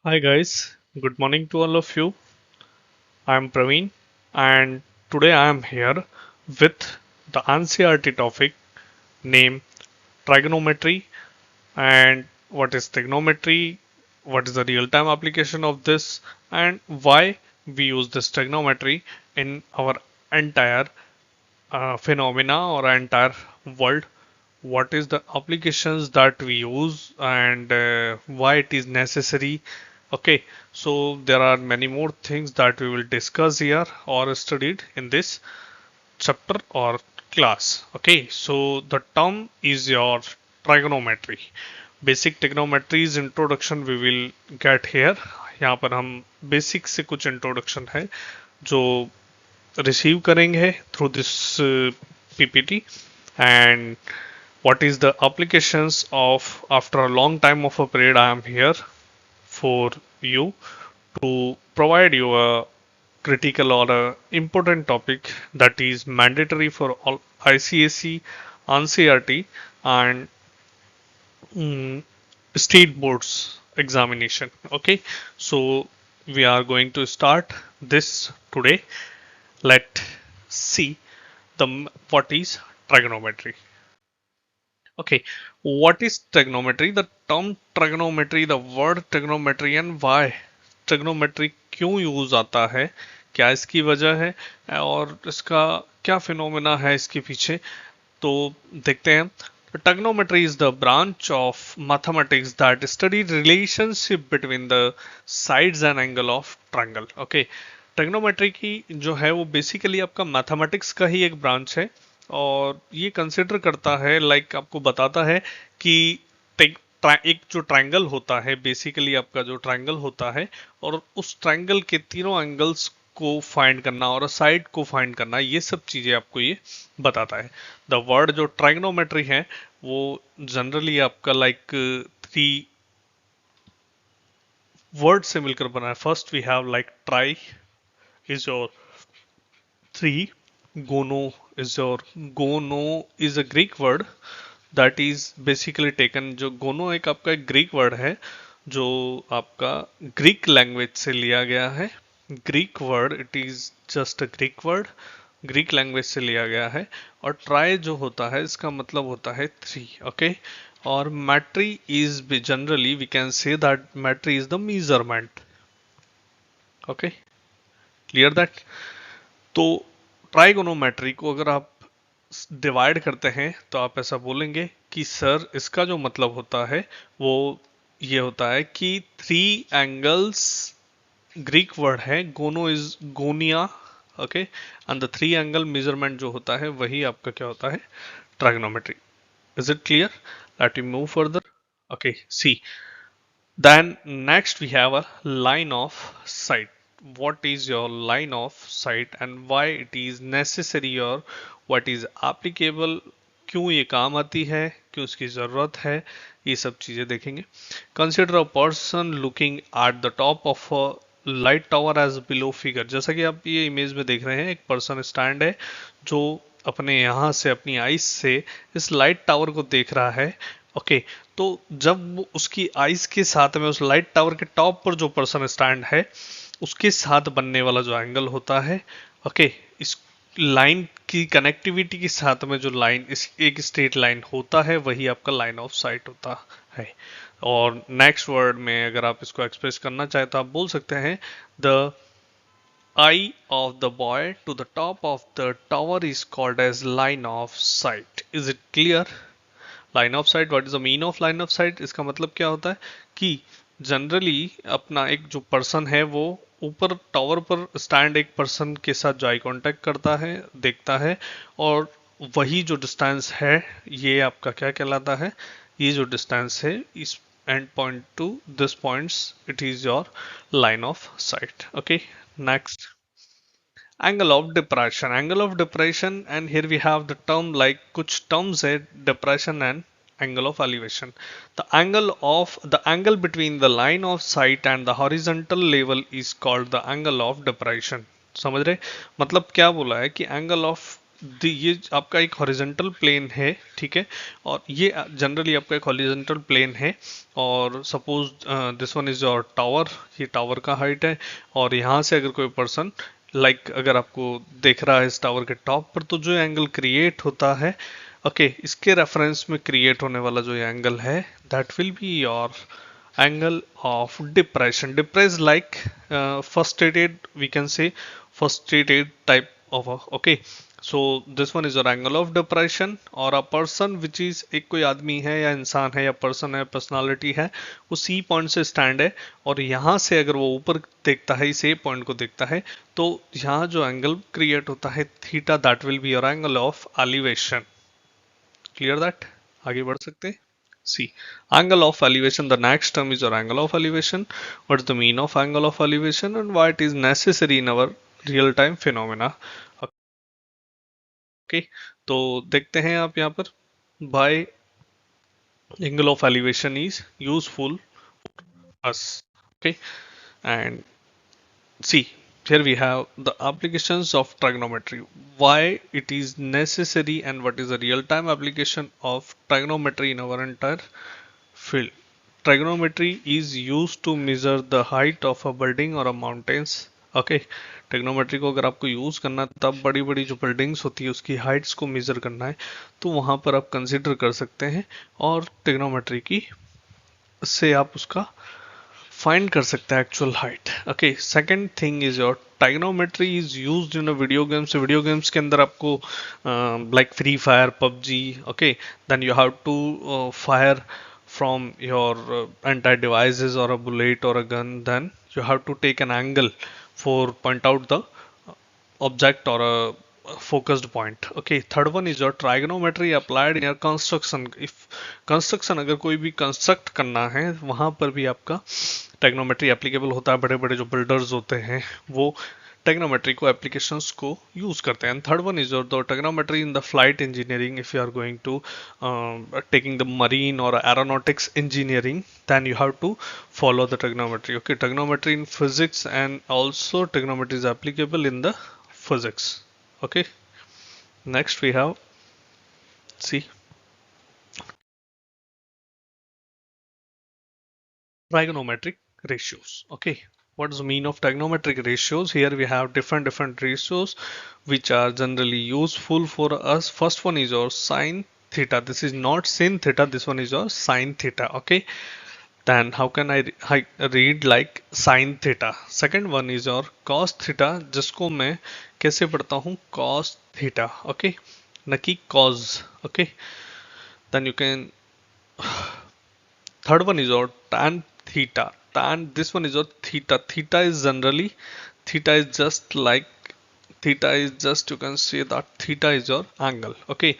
Hi guys, good morning to all of you. I am Praveen and today I am here with the NCERT topic named Trigonometry and what is trigonometry, what is the real-time application of this and why we use this trigonometry in our entire phenomena or entire world. What is the applications that we use and why it is necessary. Okay, so there are many more things that we will discuss here or studied in this chapter or class. Okay, so the term is your trigonometry. Basic trigonometry's introduction we will get here. यहाँ पर हम basic से कुछ introduction है जो receive करेंगे through this PPT and what is the applications of after a long time of a period I am here for you to provide you a critical or a important topic that is mandatory for all ICSE, NCERT and state boards examination. Okay, so we are going to start this today. Let's see the what is trigonometry. Okay, what is trigonometry? The term trigonometry, the word trigonometry and why trigonometry क्यों use आता है, क्या इसकी वजह है और इसका क्या फिनोमेना है इसके पीछे, तो देखते हैं. Trigonometry is the branch of mathematics that study relationship between the sides and angle of triangle. Okay, trigonometry की जो है वो बेसिकली आपका मैथमेटिक्स का ही एक ब्रांच है और ये कंसिडर करता है आपको बताता है कि एक जो ट्रायंगल होता है बेसिकली आपका जो ट्रायंगल होता है और उस ट्रायंगल के तीनों एंगल्स को फाइंड करना और साइड को फाइंड करना, ये सब चीजें आपको ये बताता है. द वर्ड जो ट्राइग्नोमेट्री है वो जनरली आपका थ्री वर्ड से मिलकर बना है. First we have try is your three. Gono is a Greek word that is basically taken. जो गोनो एक आपका एक ग्रीक वर्ड है जो आपका ग्रीक लैंग्वेज से लिया गया है. Greek word, it is just a Greek word, Greek language से लिया गया है. और ट्राई जो होता है इसका मतलब होता है थ्री. ओके, और metry is generally we can say that metry is the measurement. Okay, clear that. तो ट्राइगोनोमेट्री को अगर आप डिवाइड करते हैं तो आप ऐसा बोलेंगे कि सर इसका जो मतलब होता है वो ये होता है कि थ्री एंगल्स, ग्रीक वर्ड है gono is gonia. Okay, and the three angle measurement जो होता है वही आपका क्या होता है, trigonometry. Is it clear? Let me move further. Okay, see then next we have a line of sight. What is your line of sight and why it is necessary or what is applicable, क्यों ये काम आती है, क्यों इसकी जरूरत है, ये सब चीजें देखेंगे. Consider a person looking at the top of a light tower as below figure. जैसा कि आप ये इमेज में देख रहे हैं, एक पर्सन स्टैंड है जो अपने यहाँ से अपनी आईज से इस लाइट टावर को देख रहा है. ओके, तो जब वो उसकी आईज के साथ में उस लाइट टावर के टॉप पर जो पर्सन स्टैंड है उसके साथ बनने वाला जो एंगल होता है, ओके, इस लाइन की कनेक्टिविटी के साथ में जो लाइन इस एक स्ट्रेट लाइन होता है वही आपका लाइन ऑफ साइट होता है. और नेक्स्ट वर्ड में अगर आप इसको एक्सप्रेस करना चाहे तो आप बोल सकते हैं the eye of the boy to the top of the tower is called as line of sight. Is it clear? Line of site, what is the mean of line of site? इसका मतलब क्या होता है कि generally अपना एक जो person है वो ऊपर टावर पर स्टैंड एक पर्सन के साथ जो आई कांटेक्ट करता है, देखता है, और वही जो डिस्टेंस है ये आपका क्या कहलाता है, ये जो डिस्टेंस है इस and point two this points, it is your line of site. Okay, next angle of depression, and here we have the term कुछ terms है depression and angle of elevation. The angle between the line of sight and the horizontal level is called the angle of depression. समझ रहे? मतलब क्या बोला है कि angle of ये आपका एक हॉरिजॉन्टल प्लेन है, ठीक है, और ये जनरली आपका एक हॉरिजॉन्टल प्लेन है। और suppose this one is your tower, ये टावर का हाइट है। और यहाँ से अगर कोई पर्सन अगर आपको देख रहा है इस टावर के टॉप पर, तो जो एंगल क्रिएट होता है, ओके, इसके रेफरेंस में क्रिएट होने वाला जो एंगल है, that will be your angle of depression. Depress like frustrated, we can say frustrated type of okay. So this one is your angle of depression. और a person which is, एक कोई आदमी है या इंसान है या पर्सन है, पर्सनालिटी है, वो सी पॉइंट से स्टैंड है, और यहाँ से अगर वो ऊपर देखता है, इस ए पॉइंट को देखता है, तो यहाँ जो एंगल क्रिएट होता है theta, that will be your angle of elevation. Clear that? आगे बढ़ सकते हैं। See, angle of elevation, the next term is your angle of elevation. What is the mean of angle of elevation and why it is necessary in our real time phenomena? Okay, तो देखते हैं आप यहाँ पर, why angle of elevation is useful us. Okay, and see, here we have the applications of trigonometry, why it is necessary and what is the real time application of trigonometry in our entire field. Trigonometry is used to measure the height of a building or a mountains. Okay, trigonometry को अगर आपको use करना है, तब बड़ी बड़ी जो buildings होती है उसकी हाइट्स को मेजर करना है, तो वहां पर आप कंसिडर कर सकते हैं, और ट्रिग्नोमेट्री की से आप उसका फाइंड कर सकते हैं actual height. Okay, second thing is your trigonometry is used in video games. Video games के अंदर आपको like Free Fire, PUBG, okay, then you have to fire from your entire devices or a bullet or a gun, then you have to take an angle for point out the object or a focused point. Okay, third one is your trigonometry applied in your construction. If construction, अगर कोई भी construct करना है, वहां पर भी आपका trigonometry applicable होता है। बड़े बड़े जो बिल्डर्स होते हैं वो ट्रिग्नोमेट्री को एप्लीकेशंस को यूज करते हैं। Third one is your the trigonometry in the flight engineering. If you are going to taking the marine or aeronautics engineering, then you have to follow the trigonometry. Okay, trigonometry in physics, and also trigonometry is applicable in the physics. Okay, next we have, see, trigonometric ratios. Okay, what is the mean of trigonometric ratios? Here we have different ratios which are generally useful for us. First one is your sine theta. This is not sin theta, this one is your sine theta. Okay, then how can I read like sine theta? Second one is your cos theta, जिसको मैं कैसे पढ़ता हूँ, cos theta. Okay, न कि cos. Okay, then you can, third one is your tan theta. Tan, this one is your theta. Theta is generally, theta is just like, theta is just, you can say that theta is your angle. Okay,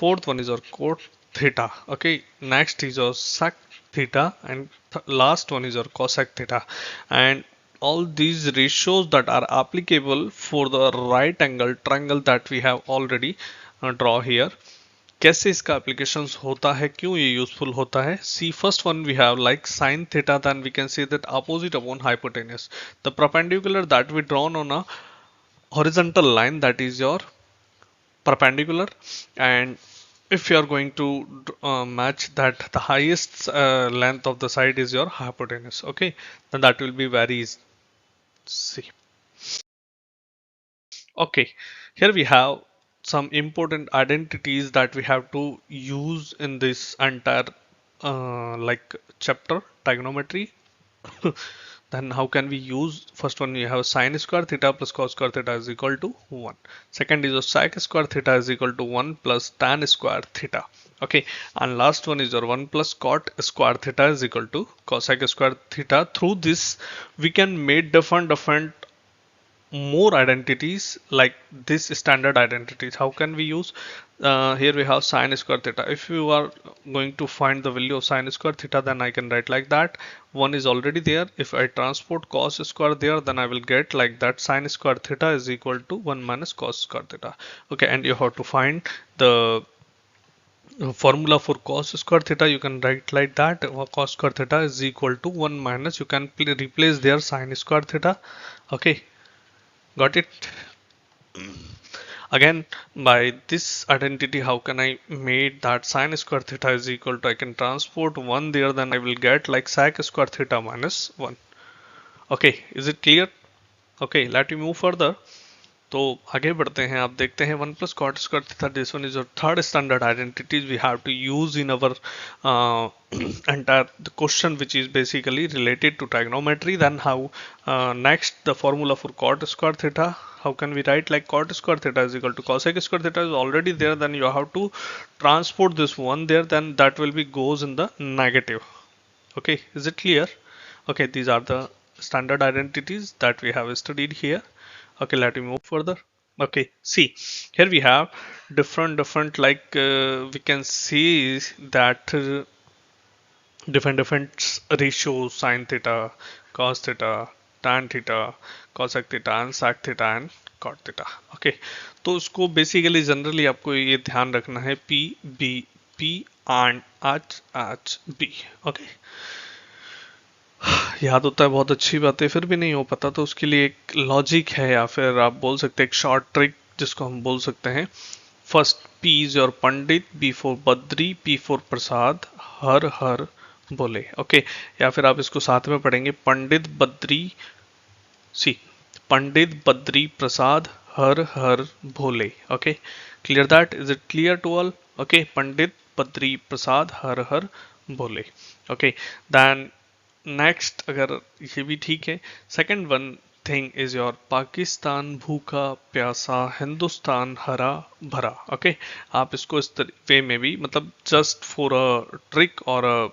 fourth one is your cot theta. Okay, next is your sec theta, and last one is your cosec theta. And all these ratios that are applicable for the right angle triangle that we have already draw here. कैसे इसका applications होता है, क्यों ये useful होता है? See, first one we have like sine theta, then we can say that opposite upon hypotenuse, the perpendicular that we drawn on a horizontal line, that is your perpendicular. And if you are going to match that the highest length of the side is your hypotenuse, okay, then that will be very easy. See, okay, here we have some important identities that we have to use in this entire like chapter, trigonometry. Then how can we use? First one, you have sine square theta plus cos square theta is equal to 1. Second is your sec square theta is equal to 1 plus tan square theta. Okay, and last one is your 1 plus cot square theta is equal to cosec square theta. Through this we can make different more identities like this standard identities. How can we use? Here we have sine square theta. If you are going to find the value of sine square theta, then I can write like that. One is already there. If I transport cos square there, then I will get like that, sine square theta is equal to 1 minus cos square theta. Okay, and you have to find the formula for cos square theta. You can write like that, cos square theta is equal to 1 minus, you can replace there sine square theta. Okay, got it? Again, by this identity, how can I make that sine square theta is equal to, I can transport 1 there, then I will get like sec square theta minus 1. Okay, is it clear? Okay, let me move further. तो आगे बढ़ते हैं, आप देखते हैं 1 plus cot square theta, this one is your third standard identities we have to use in our entire the question, which is basically related to trigonometry. Then how next the formula for cot square theta, how can we write like cot square theta is equal to cosec square theta is already there, then you have to transport this one there, then that will be goes in the negative. Okay, is it clear? Okay, these are the standard identities that we have studied here. Okay, let me move further. Okay, see, here we have different like we can see that different ratios, sine theta, cos theta, tan theta, cosec theta and sec theta and cot theta. Okay, तो उसको basically generally आपको ये ध्यान रखना है P B P and H B. Okay, याद होता है बहुत अच्छी बात है, फिर भी नहीं हो पाता तो उसके लिए एक लॉजिक है, या फिर आप बोल सकते हैं एक शॉर्ट ट्रिक जिसको हम बोल सकते हैं. First P is your Pandit, B for Badri, P for Prasad, हर हर बोले. ओके, या फिर आप इसको साथ में पढ़ेंगे पंडित बद्री, सी पंडित बद्री प्रसाद हर हर भोले. Okay, clear that? Is it clear to all? Okay, Pandit Badri Prasad हर हर भोले. ओके, देन नेक्स्ट, अगर ये भी ठीक है, second one thing is your Pakistan भूखा प्यासा, हिंदुस्तान हरा भरा. ओके, आप इसको इस वे में भी, मतलब जस्ट फॉर अ ट्रिक और a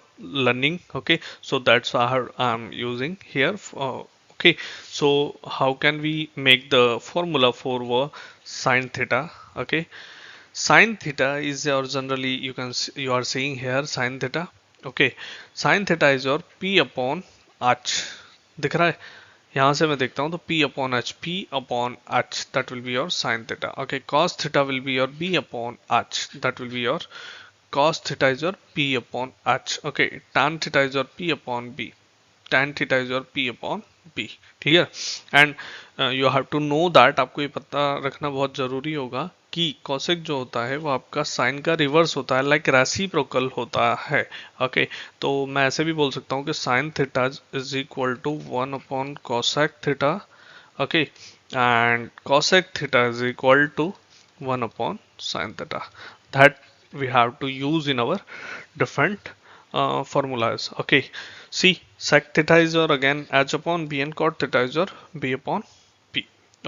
learning. Okay, so that's I am using here. Okay, so how can we make the formula for sine theta? Okay, sine theta is your generally you are seeing here sine theta. Okay, sine theta is your P upon H. दिख रहा है? यहाँ से मैं देखता हूँ तो P upon H, that will be your sine theta. Okay, cos theta will be your B upon H, that will be your cos theta is your P upon H. Okay, tan theta is your P upon B. Tan theta is your P upon B. Clear? And you have to know that, आपको ये पता रखना बहुत जरूरी होगा कि cosec जो होता है वो आपका sin का रिवर्स होता है, लाइक रेसिप्रोकल होता है. ओके, तो मैं ऐसे भी बोल सकता हूँ कि sin theta is equal to 1 upon cosec theta. Okay, and cosec theta is equal to 1 upon sin theta. That we have to use in our different formulas. Okay, see, sec theta is your again h upon b and cot theta is your b upon p.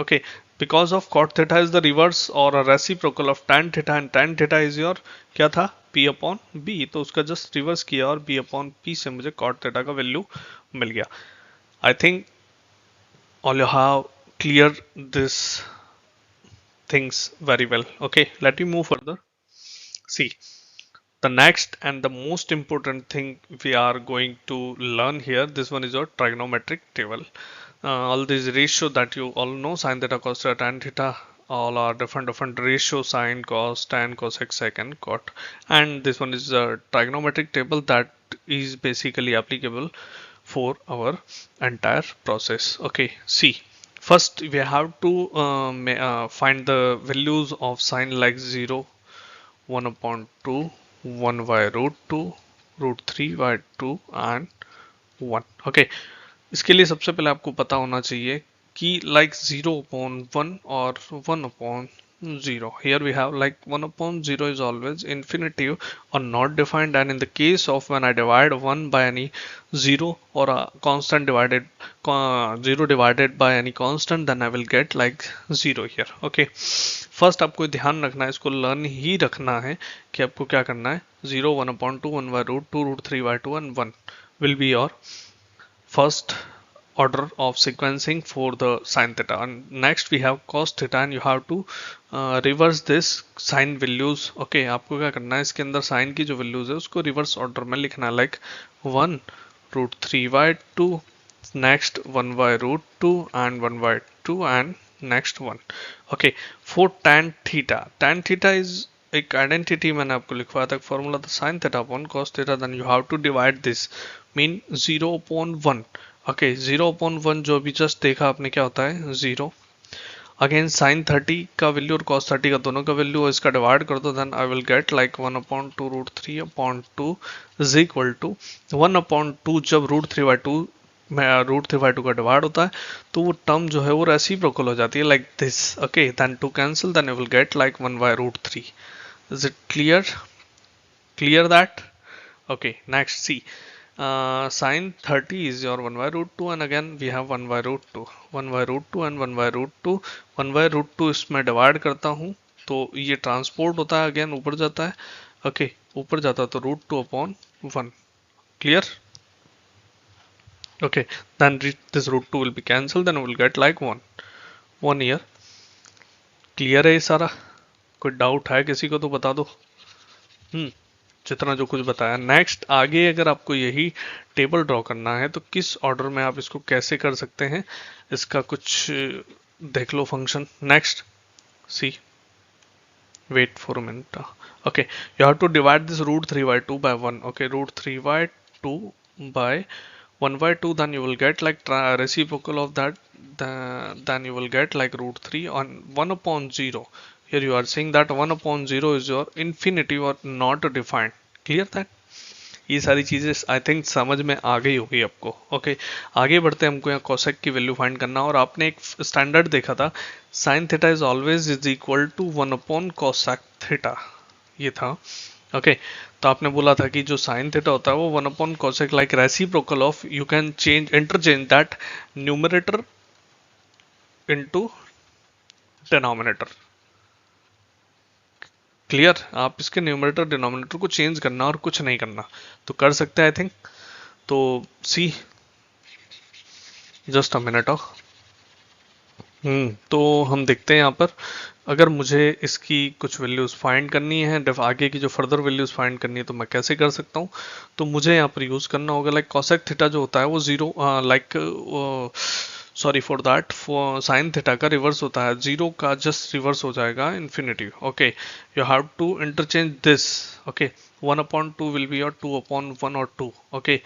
Okay, because of cot theta is the reverse or a reciprocal of tan theta, and tan theta is your क्या था, p upon b, तो उसका just reverse किया और b upon p से मुझे cot theta का value मिल गया. I think all you have clear this things very well. Okay, let me move further. See, the next and the most important thing we are going to learn here, this one is your trigonometric table. All these ratios that you all know, sine theta, cos theta, tan theta, all are different ratios, sine, cos, tan, cosec, sec and cot. And this one is a trigonometric table that is basically applicable for our entire process. Okay, see, first we have to find the values of sine, like 0, 1 upon 2, 1 by root 2, root 3 by 2 and 1. Okay, इसके लिए सबसे पहले आपको पता होना चाहिए कि like 0 upon 1 or 1 upon 0. Here we have like 1 upon 0 is always infinitive or not defined, and in the case of when I divide 1 by any 0 or a constant divided 0 divided by any constant, then I will get like 0 here. Okay, first आपको ध्यान रखना है, इसको learn ही रखना है कि आपको क्या करना है. 0, 1 upon 2, 1 by root 2, root 3 by 2 and 1 will be your first order of sequencing for the sine theta. And next we have cos theta, and you have to reverse this sine values. Okay, आपको क्या करना है, इसके अंदर sine की जो values है उसको reverse order में लिखना है, like 1 root 3 by 2, next 1 by root 2 and 1 by 2 and next one. Okay, for tan theta is एक आइडेंटिटी मैंने आपको लिखवाया था, फॉर्मूला था sin theta upon cos theta, then you have to divide this, mean 0 upon 1. Okay, 0 upon 1 जो अभी just देखा आपने क्या होता है 0, अगेन साइन 30 का वैल्यू और कॉस 30 का दोनों का वैल्यू इसका डिवाइड कर दो, then I will get like 1/2√3/2 is equal to 1/2। जब √3/2 में √3/2 का डिवाइड होता है तो वो टर्म जो है वो रेसिप्रोकल हो जाती है like this. Okay, then to cancel, then you will get like 1/√3। Is it clear that? Okay, next see. Sine 30 is your 1/√2 and again we have 1/√2, 1/√2 and 1/√2। 1/√2 इसमें डिवाइड करता हूँ तो ये ट्रांसपोर्ट होता है, अगेन ऊपर जाता है। ओके, ऊपर जाता है तो √2/1। Clear? Okay, then this √2 will be cancelled, then we will get like 1 here। Clear है ये सारा? कोई डाउट है किसी को तो बता दो। जितना जो कुछ बताया। नेक्स्ट आगे अगर आपको यही टेबल ड्रॉ करना है तो किस ऑर्डर में आप इसको कैसे कर सकते हैं, इसका कुछ देख लो function. Next see, wait for a minute. Okay, you have to divide this √3/2 by 1। Okay, √3/2 by 1/2, then you will get like reciprocal of that, then you will get like √3 on 1/0। here you are saying that 1/0 is your infinity or not defined। clear that? ये सारी चीजें I think समझ में आ गई होगी आपको। Okay, आगे बढ़ते हैं, हमको यहाँ कोसेक की वैल्यू फाइंड करना, और आपने एक स्टैंडर्ड देखा था, sine theta is always is equal to 1/कोसेक थीटा, ये था। ओके, तो आपने बोला था कि जो साइन थीटा होता है वो 1/कोसेक like reciprocal of, you can change interchange that numerator into denominator. Clear? आप इसके न्यूमरेटर डिनोमिनेटर को चेंज करना और कुछ नहीं करना, तो कर सकते हैं आई थिंक। तो सी, जस्ट अ मिनट ऑफ। तो हम देखते हैं यहाँ पर, अगर मुझे इसकी कुछ वैल्यूज फाइंड करनी है, आगे की जो फर्दर वैल्यूज फाइंड करनी है, तो मैं कैसे कर सकता हूँ? तो मुझे यहाँ पर यूज करना होगा लाइक कोसेक थीटा जो होता है वो zero, like sorry for that, sine theta का रिवर्स होता है, जीरो का जस्ट रिवर्स हो जाएगा infinity. Okay, you have to interchange this. Okay, 1/2 will be your 2/1 और 2। ओके,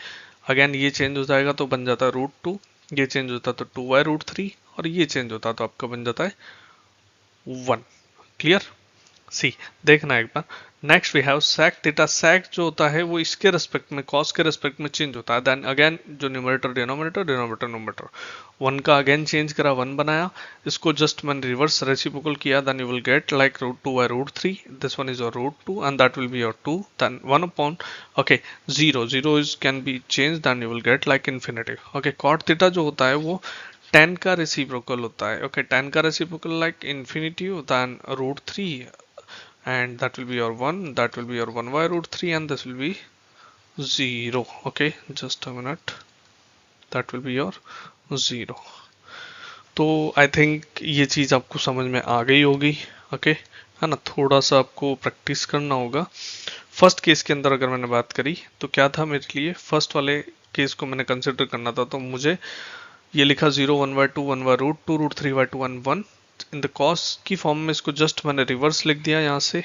अगेन ये चेंज हो जाएगा तो बन जाता है √2, ये चेंज होता है तो 2/√3, और ये चेंज होता है तो आपका बन जाता है 1। क्लियर? सी, देखना एक बार। Next we have sec theta. sec जो होता है वो इसके रेस्पेक्ट में, cos के रेस्पेक्ट में चेंज होता है। देन अगेन जो न्यूमरेटर डिनोमिनेटर, डिनोमिनेटर न्यूमरेटर, 1 का अगेन चेंज करा, 1 बनाया, इसको जस्ट मैंने रिवर्स रेसिप्रोकल किया, then you will get like √2/√3, this one is your √2 and that will be your 2, then 1/, okay, 0 is can be change, then you will get like infinity. Okay, cot theta जो होता है वो 10 का reciprocal होता है। Okay, 10 का reciprocal like infinity, then √3, and that will be your 1, that will be your 1/√3, and this will be 0। okay, just a minute, that will be your 0। तो I think ये चीज आपको समझ में आ गई होगी। ओके, है ना? थोड़ा सा आपको प्रैक्टिस करना होगा। फर्स्ट केस के अंदर अगर मैंने बात करी तो क्या था मेरे लिए, फर्स्ट वाले केस को मैंने कंसिडर करना था, तो मुझे ये लिखा 0, 1/2, 1/√2, √3/2 and 1। इन द कॉस की फॉर्म में इसको जस्ट मैंने रिवर्स लिख दिया यहाँ से।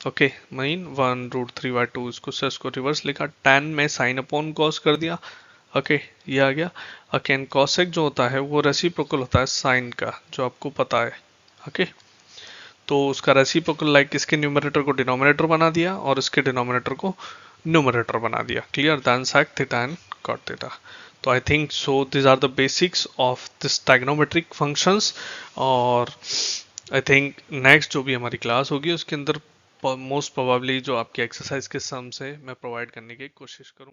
ओके, मीन 1 √3/2, इसको रिवर्स लिखा, tan में साइन अपॉन कॉस कर दिया। ओके, ये आ गया। अगेन कॉसेक जो होता है वो रेसिप्रोकल होता है साइन का, जो आपको पता है। ओके, तो उसका रेसिप्रोकल लाइक इसके न्यूमरेटर को डिनोमिनेटर बना दिया और इसके डिनोमिनेटर को न्यूमरेटर बना दिया। Clear? Then sec theta and cot theta. तो I think so this are the basics of this trigonometric functions, और आई थिंक नेक्स्ट जो भी हमारी क्लास होगी उसके अंदर मोस्ट प्रोबेबली जो आपकी एक्सरसाइज के सम्स है मैं प्रोवाइड करने की कोशिश करूँ।